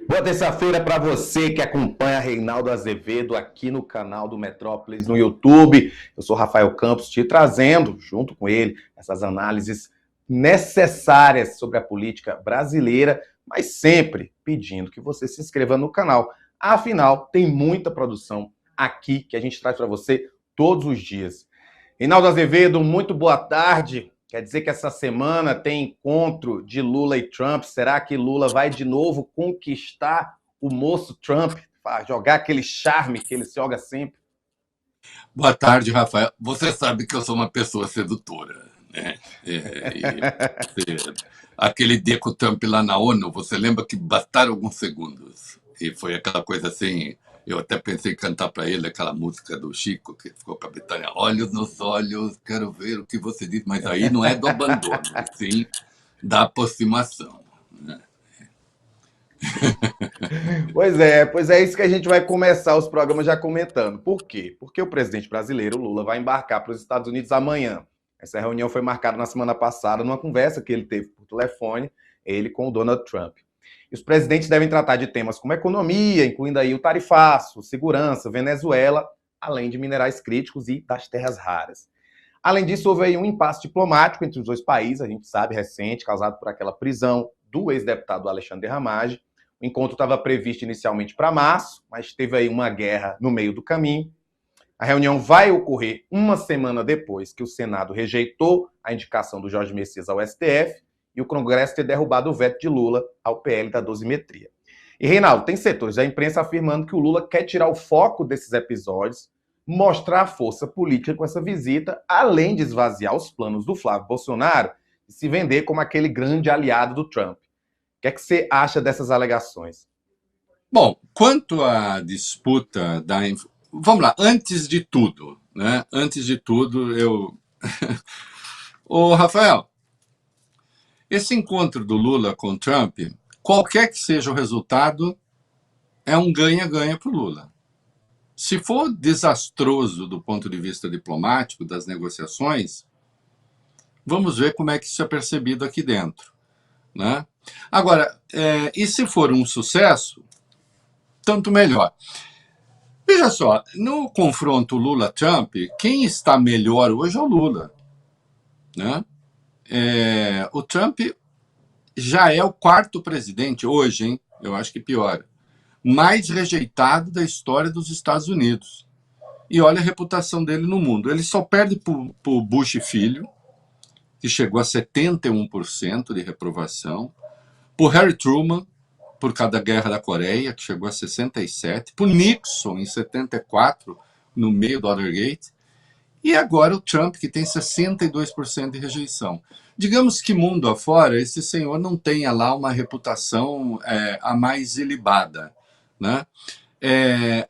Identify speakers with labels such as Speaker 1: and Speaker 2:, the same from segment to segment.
Speaker 1: Boa terça-feira para você que acompanha Reinaldo Azevedo aqui no canal do Metrópolis no YouTube. Eu sou Rafael Campos, te trazendo, junto com ele, essas análises necessárias sobre a política brasileira, mas sempre pedindo que você se inscreva no canal. Afinal, tem muita produção aqui que a gente traz para você todos os dias. Reinaldo Azevedo, muito boa tarde. Quer dizer que essa semana tem encontro de Lula e Trump. Será que Lula vai de novo conquistar o moço Trump, para jogar aquele charme que ele se joga sempre?
Speaker 2: Boa tarde, Rafael. Você sabe que eu sou uma pessoa sedutora, né? Aquele Deco Trump lá na ONU, você lembra que bastaram alguns segundos. E foi aquela coisa assim, eu até pensei em cantar para ele aquela música do Chico, que ficou com a Betânia, olhos nos olhos, quero ver o que você diz. Mas aí não é do abandono, sim da aproximação. Né?
Speaker 1: Pois é isso que a gente vai começar os programas já comentando. Por quê? Porque o presidente brasileiro, Lula, vai embarcar para os Estados Unidos amanhã. Essa reunião foi marcada na semana passada, numa conversa que ele teve por telefone, ele com o Donald Trump. E os presidentes devem tratar de temas como economia, incluindo aí o tarifaço, segurança, Venezuela, além de minerais críticos e das terras raras. Além disso, houve aí um impasse diplomático entre os dois países, a gente sabe, recente, causado por aquela prisão do ex-deputado Alexandre Ramage. O encontro estava previsto inicialmente para março, mas teve aí uma guerra no meio do caminho. A reunião vai ocorrer uma semana depois que o Senado rejeitou a indicação do Jorge Messias ao STF e o Congresso ter derrubado o veto de Lula ao PL da dosimetria. E, Reinaldo, tem setores da imprensa afirmando que o Lula quer tirar o foco desses episódios, mostrar a força política com essa visita, além de esvaziar os planos do Flávio Bolsonaro e se vender como aquele grande aliado do Trump. O que é que você acha dessas alegações?
Speaker 2: Bom, quanto à disputa da. Vamos lá, antes de tudo, né? Antes de tudo, eu. Ô, Rafael, esse encontro do Lula com Trump, qualquer que seja o resultado, é um ganha-ganha para o Lula. Se for desastroso do ponto de vista diplomático das negociações, vamos ver como é que isso é percebido aqui dentro. Né? Agora, e se for um sucesso, tanto melhor. Veja só, no confronto Lula-Trump, quem está melhor hoje é o Lula. Né? O Trump já é o quarto presidente hoje, hein? Eu acho que pior. Mais rejeitado da história dos Estados Unidos. E olha a reputação dele no mundo. Ele só perde para o Bush filho, que chegou a 71% de reprovação, por Harry Truman, por causa da Guerra da Coreia, que chegou a 67%, por Nixon, em 74%, no meio do Watergate, e agora o Trump, que tem 62% de rejeição. Digamos que mundo afora, esse senhor não tenha lá uma reputação a mais ilibada. Né?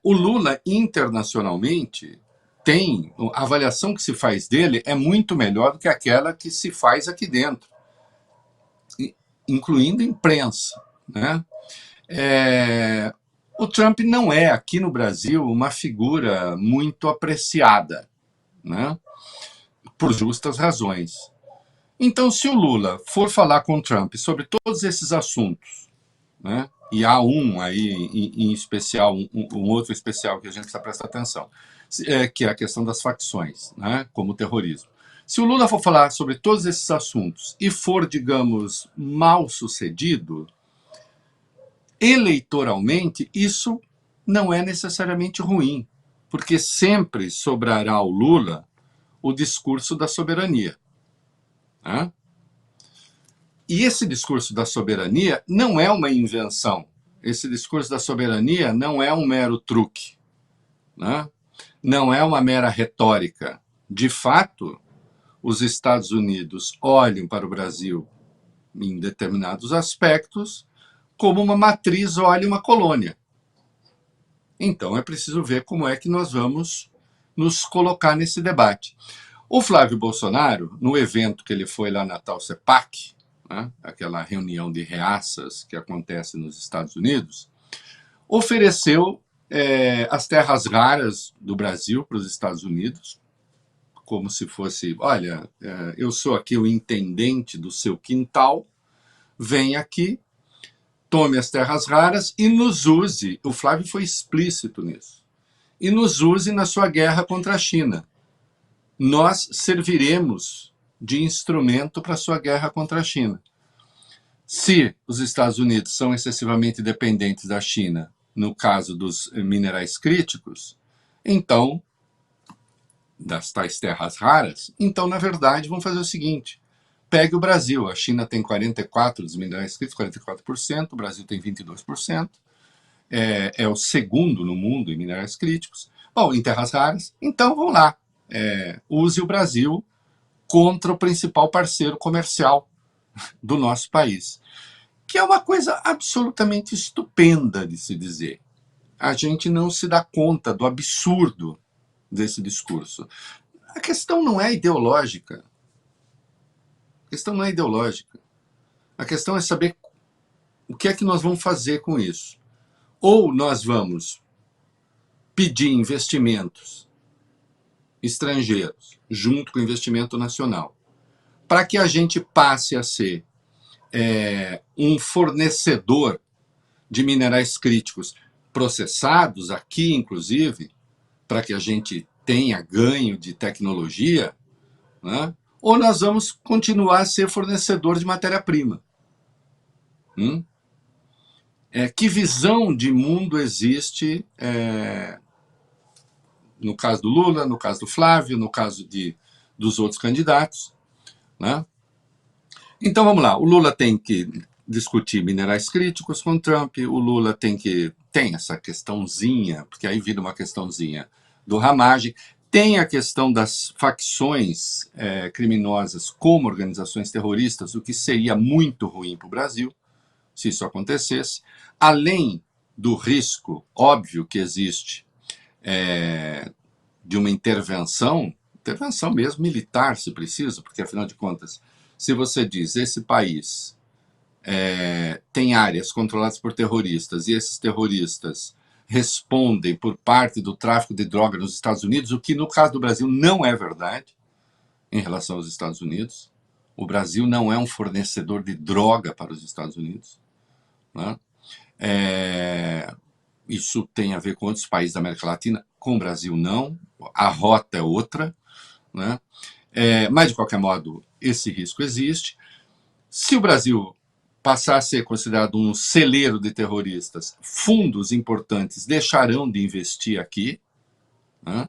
Speaker 2: O Lula, internacionalmente, tem a avaliação que se faz dele é muito melhor do que aquela que se faz aqui dentro, incluindo imprensa. Né? O Trump não é, aqui no Brasil, uma figura muito apreciada, né? Por justas razões. Então, se o Lula for falar com o Trump sobre todos esses assuntos, né? E há um aí em especial, um outro especial que a gente precisa prestar atenção, que é a questão das facções, né? Como o terrorismo. Se o Lula for falar sobre todos esses assuntos e for, digamos, mal sucedido, eleitoralmente, isso não é necessariamente ruim, porque sempre sobrará ao Lula o discurso da soberania. Né? E esse discurso da soberania não é uma invenção. Esse discurso da soberania não é um mero truque. Né? Não é uma mera retórica. De fato, os Estados Unidos olham para o Brasil em determinados aspectos como uma matriz olha uma colônia. Então é preciso ver como é que nós vamos nos colocar nesse debate. O Flávio Bolsonaro, no evento que ele foi lá na tal CEPAC, né, aquela reunião de reaças que acontece nos Estados Unidos, ofereceu as terras raras do Brasil para os Estados Unidos, como se fosse, olha, eu sou aqui o intendente do seu quintal, vem aqui, tome as terras raras e nos use, o Flávio foi explícito nisso, e nos use na sua guerra contra a China. Nós serviremos de instrumento para a sua guerra contra a China. Se os Estados Unidos são excessivamente dependentes da China, no caso dos minerais críticos, então, das tais terras raras, então, na verdade, vamos fazer o seguinte: pegue o Brasil. A China tem 44% dos minerais críticos, 44%, o Brasil tem 22%, é o segundo no mundo em minerais críticos. Bom, em terras raras, então vamos lá, use o Brasil contra o principal parceiro comercial do nosso país, que é uma coisa absolutamente estupenda de se dizer. A gente não se dá conta do absurdo desse discurso. A questão não é ideológica. A questão não é ideológica. A questão é saber o que é que nós vamos fazer com isso. Ou nós vamos pedir investimentos estrangeiros junto com o investimento nacional, para que a gente passe a ser um fornecedor de minerais críticos processados aqui, inclusive, para que a gente tenha ganho de tecnologia, né? Ou nós vamos continuar a ser fornecedor de matéria-prima. Que visão de mundo existe no caso do Lula, no caso do Flávio, no caso dos outros candidatos, né? Então vamos lá, o Lula tem que discutir minerais críticos com o Trump, o Lula tem essa questãozinha, porque aí vira uma questãozinha do ramagem, tem a questão das facções criminosas como organizações terroristas, o que seria muito ruim para o Brasil, se isso acontecesse, além do risco óbvio que existe de uma intervenção mesmo militar, se preciso, porque afinal de contas, se você diz esse país tem áreas controladas por terroristas e esses terroristas respondem por parte do tráfico de droga nos Estados Unidos, o que no caso do Brasil não é verdade em relação aos Estados Unidos. O Brasil não é um fornecedor de droga para os Estados Unidos, né? Isso tem a ver com outros países da América Latina, com o Brasil não, a rota é outra, né? Mas, de qualquer modo, esse risco existe. Se o Brasil passar a ser considerado um celeiro de terroristas, fundos importantes deixarão de investir aqui, né?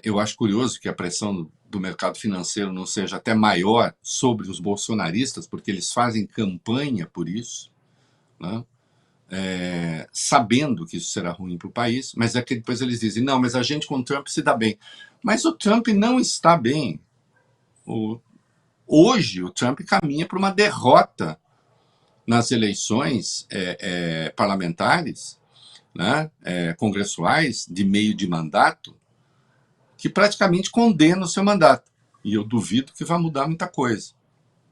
Speaker 2: Eu acho curioso que a pressão do mercado financeiro não seja até maior sobre os bolsonaristas, porque eles fazem campanha por isso, né? Sabendo que isso será ruim para o país, mas é que depois eles dizem, não, mas a gente com o Trump se dá bem. Mas o Trump não está bem. Hoje o Trump caminha para uma derrota nas eleições parlamentares, né, congressuais, de meio de mandato, que praticamente condena o seu mandato. E eu duvido que vá mudar muita coisa,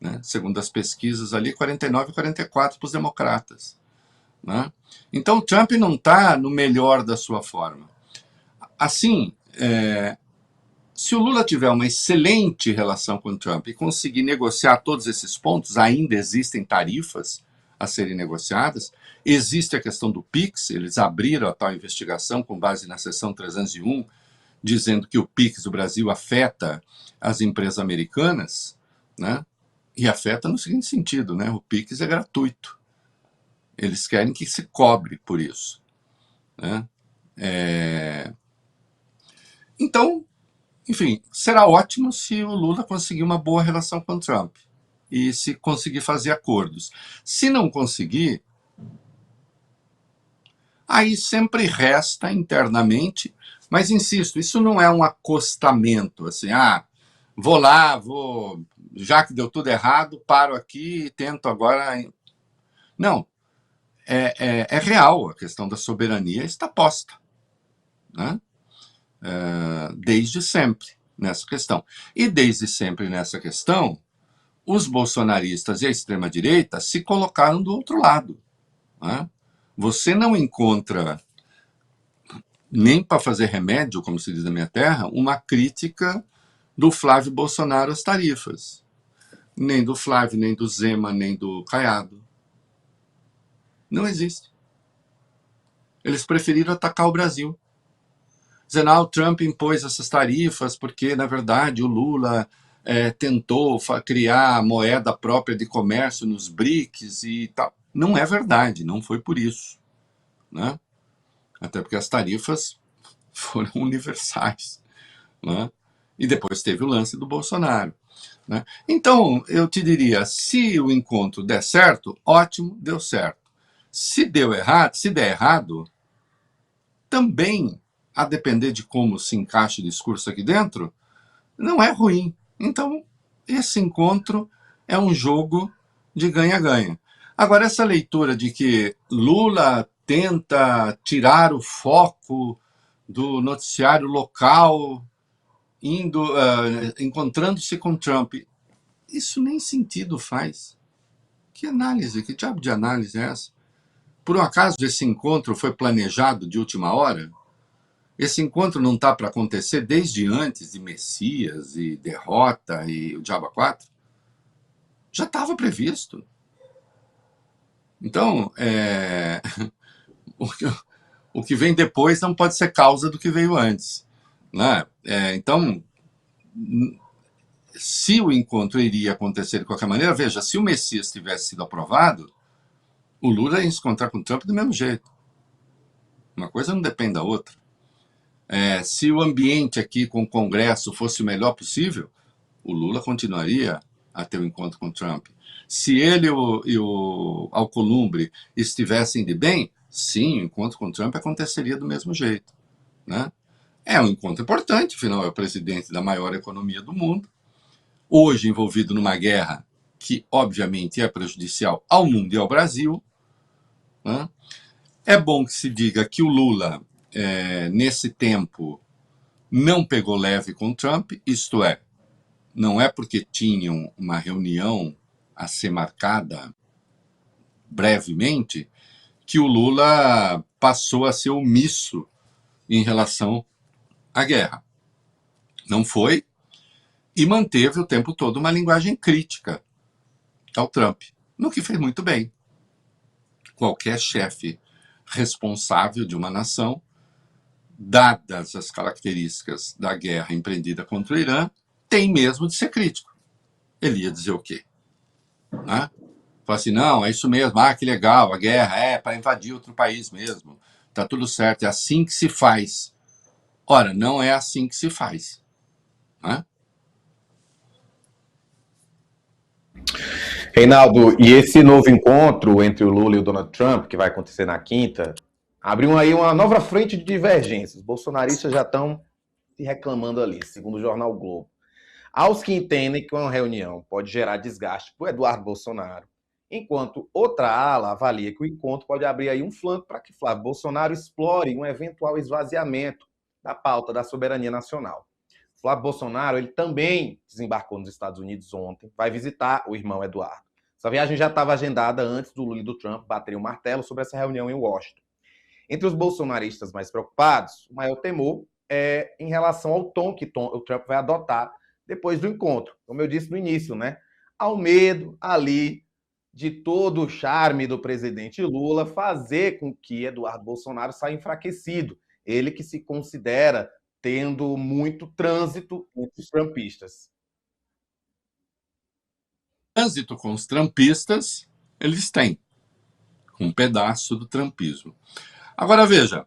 Speaker 2: né? Segundo as pesquisas ali, 49 e 44 para os democratas, né? Então o Trump não está no melhor da sua forma. Assim, se o Lula tiver uma excelente relação com o Trump e conseguir negociar todos esses pontos, ainda existem tarifas a serem negociadas, existe a questão do PIX, eles abriram a tal investigação com base na seção 301, dizendo que o PIX do Brasil afeta as empresas americanas, né? E afeta no seguinte sentido, né? O PIX é gratuito. Eles querem que se cobre por isso, né? Então, enfim, será ótimo se o Lula conseguir uma boa relação com o Trump e se conseguir fazer acordos. Se não conseguir, aí sempre resta internamente, mas insisto, isso não é um acostamento, assim, vou lá, já que deu tudo errado, paro aqui e tento agora. Não, é real, a questão da soberania está posta, né? Desde sempre nessa questão. E desde sempre nessa questão, os bolsonaristas e a extrema-direita se colocaram do outro lado, né? Você não encontra, nem para fazer remédio, como se diz na minha terra, uma crítica do Flávio Bolsonaro às tarifas. Nem do Flávio, nem do Zema, nem do Caiado. Não existe. Eles preferiram atacar o Brasil. Dizendo, o Trump impôs essas tarifas porque, na verdade, o Lula tentou criar moeda própria de comércio nos BRICS e tal. Não é verdade, não foi por isso, né? Até porque as tarifas foram universais, né? E depois teve o lance do Bolsonaro, né? Então, eu te diria, se o encontro der certo, ótimo, deu certo. Se der errado, também, a depender de como se encaixa o discurso aqui dentro, não é ruim. Então, esse encontro é um jogo de ganha-ganha. Agora, essa leitura de que Lula tenta tirar o foco do noticiário local, encontrando-se com Trump, isso nem sentido faz. Que análise, que diabo de análise é essa? Por um acaso esse encontro foi planejado de última hora? Esse encontro não está para acontecer desde antes de Messias e derrota e o Diabo 4? Já estava previsto. Então, o que vem depois não pode ser causa do que veio antes, né? Então, se o encontro iria acontecer de qualquer maneira, veja, se o Messias tivesse sido aprovado, o Lula ia se encontrar com o Trump do mesmo jeito. Uma coisa não depende da outra. Se o ambiente aqui com o Congresso fosse o melhor possível, o Lula continuaria a ter o encontro com o Trump. Se ele e o Alcolumbre estivessem de bem, sim, o encontro com o Trump aconteceria do mesmo jeito, né? É um encontro importante, afinal é o presidente da maior economia do mundo, hoje envolvido numa guerra que, obviamente, é prejudicial ao mundo e ao Brasil, né? É bom que se diga que o Lula, nesse tempo, não pegou leve com o Trump, isto é, não é porque tinham uma reunião a ser marcada brevemente que o Lula passou a ser omisso em relação à guerra. Não foi, e manteve o tempo todo uma linguagem crítica ao Trump, no que fez muito bem. Qualquer chefe responsável de uma nação, dadas as características da guerra empreendida contra o Irã, tem mesmo de ser crítico. Ele ia dizer o quê? Né? Fala assim, não, é isso mesmo, que legal, a guerra é para invadir outro país mesmo, tá tudo certo, é assim que se faz. Ora, não é assim que se faz, né?
Speaker 1: Reinaldo, e esse novo encontro entre o Lula e o Donald Trump, que vai acontecer na quinta, abriu aí uma nova frente de divergências. Os bolsonaristas já estão se reclamando ali, segundo o jornal o Globo. Há os que entendem que uma reunião pode gerar desgaste para o Eduardo Bolsonaro, enquanto outra ala avalia que o encontro pode abrir aí um flanco para que Flávio Bolsonaro explore um eventual esvaziamento da pauta da soberania nacional. Flávio Bolsonaro, ele também desembarcou nos Estados Unidos ontem, vai visitar o irmão Eduardo. Essa viagem já estava agendada antes do Lula e do Trump baterem o martelo sobre essa reunião em Washington. Entre os bolsonaristas mais preocupados, o maior temor é em relação ao tom que o Trump vai adotar depois do encontro. Como eu disse no início, né? Ao medo ali de todo o charme do presidente Lula fazer com que Eduardo Bolsonaro saia enfraquecido. Ele que se considera tendo muito trânsito entre os trumpistas.
Speaker 2: Trânsito com os trumpistas, eles têm um pedaço do trumpismo. Agora veja,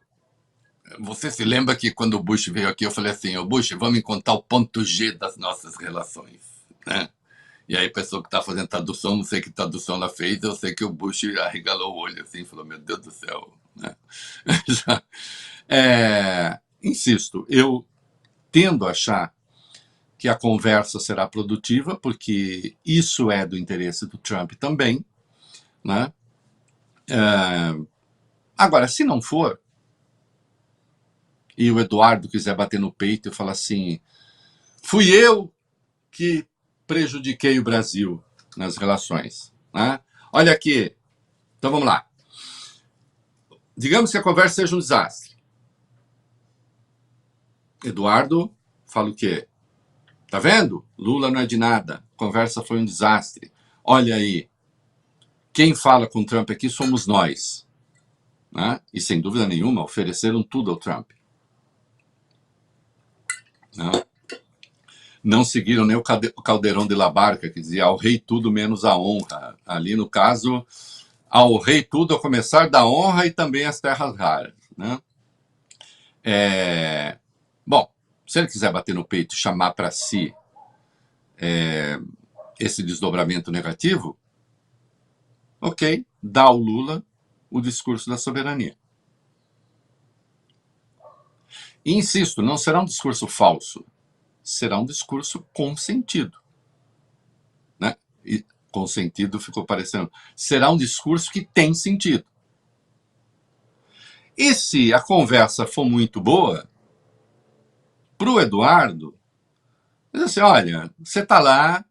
Speaker 2: você se lembra que quando o Bush veio aqui, eu falei assim, Bush, vamos encontrar o ponto G das nossas relações, né? E aí a pessoa que está fazendo tradução, não sei que tradução ela fez, eu sei que o Bush arregalou o olho assim, falou, meu Deus do céu, né? Insisto, eu tendo a achar que a conversa será produtiva, porque isso é do interesse do Trump também, né? Agora, se não for, e o Eduardo quiser bater no peito e falar assim, fui eu que prejudiquei o Brasil nas relações, né? Olha aqui, então vamos lá. Digamos que a conversa seja um desastre. Eduardo fala o quê? Tá vendo? Lula não é de nada. A conversa foi um desastre. Olha aí. Quem fala com o Trump aqui somos nós. Né? E, sem dúvida nenhuma, ofereceram tudo ao Trump. Né? Não seguiram nem o Caldeirão de la Barca, que dizia ao rei tudo menos a honra. Ali, no caso, ao rei tudo, a começar da honra e também as terras raras. Né? Bom, se ele quiser bater no peito e chamar para si esse desdobramento negativo, ok, dá ao Lula o discurso da soberania. E insisto, não será um discurso falso, será um discurso com sentido. Né? E com sentido ficou parecendo. Será um discurso que tem sentido. E se a conversa for muito boa, para o Eduardo, diz assim, olha, você está lá,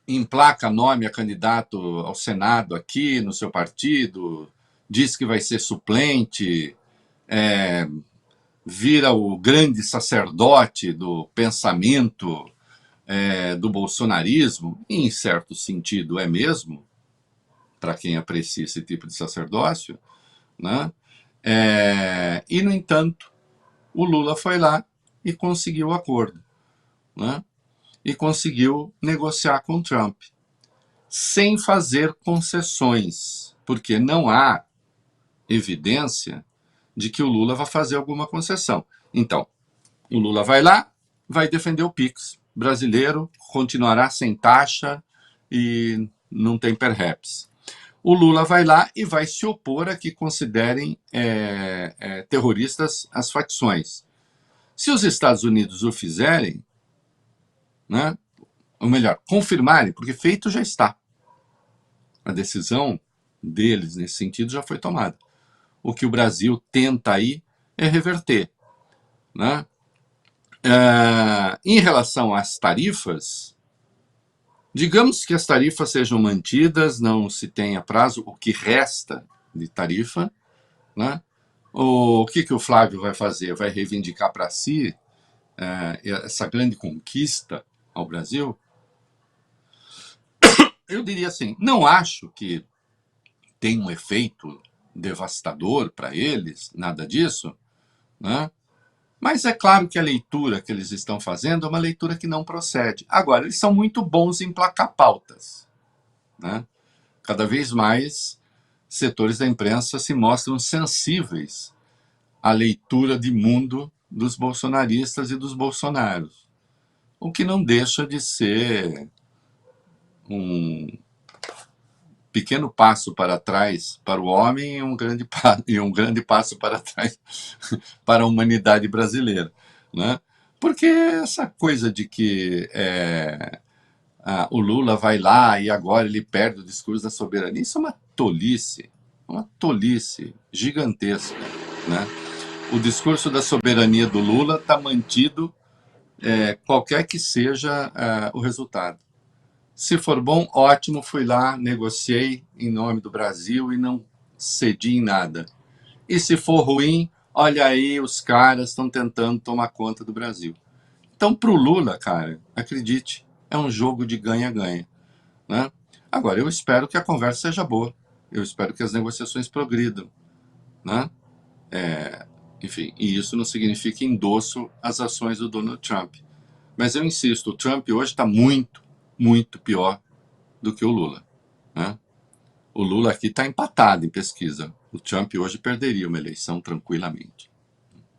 Speaker 2: emplaca nome a candidato ao Senado aqui no seu partido, diz que vai ser suplente, vira o grande sacerdote do pensamento do bolsonarismo, e em certo sentido é mesmo, para quem aprecia esse tipo de sacerdócio, né? E, no entanto, o Lula foi lá e conseguiu o acordo, né? E conseguiu negociar com o Trump, sem fazer concessões, porque não há evidência de que o Lula vai fazer alguma concessão. Então, o Lula vai lá, vai defender o PIX brasileiro, continuará sem taxa e não tem perhaps. O Lula vai lá e vai se opor a que considerem terroristas as facções. Se os Estados Unidos o fizerem, né, ou melhor, confirmarem, porque feito já está. A decisão deles nesse sentido já foi tomada. O que o Brasil tenta aí é reverter. Né? Em relação às tarifas, digamos que as tarifas sejam mantidas, não se tenha prazo, o que resta de tarifa. Né? O que o Flávio vai fazer? Vai reivindicar para si essa grande conquista ao Brasil? Eu diria assim, não acho que tem um efeito devastador para eles, nada disso, né? Mas é claro que a leitura que eles estão fazendo é uma leitura que não procede. Agora, eles são muito bons em emplacar pautas. Né? Cada vez mais, setores da imprensa se mostram sensíveis à leitura de mundo dos bolsonaristas e dos bolsonaros, o que não deixa de ser um pequeno passo para trás para o homem e um grande passo para trás para a humanidade brasileira. Né? Porque essa coisa de que o Lula vai lá e agora ele perde o discurso da soberania, isso é uma tolice gigantesca. Né? O discurso da soberania do Lula está mantido, qualquer que seja o resultado. Se for bom, ótimo, fui lá, negociei em nome do Brasil e não cedi em nada. E se for ruim, olha aí, os caras estão tentando tomar conta do Brasil. Então, para o Lula, cara, acredite, é um jogo de ganha-ganha. Né? Agora, eu espero que a conversa seja boa. Eu espero que as negociações progridam. Né? Enfim, e isso não significa endosso às ações do Donald Trump. Mas eu insisto, o Trump hoje está muito, muito pior do que o Lula. Né? O Lula aqui está empatado em pesquisa. O Trump hoje perderia uma eleição tranquilamente.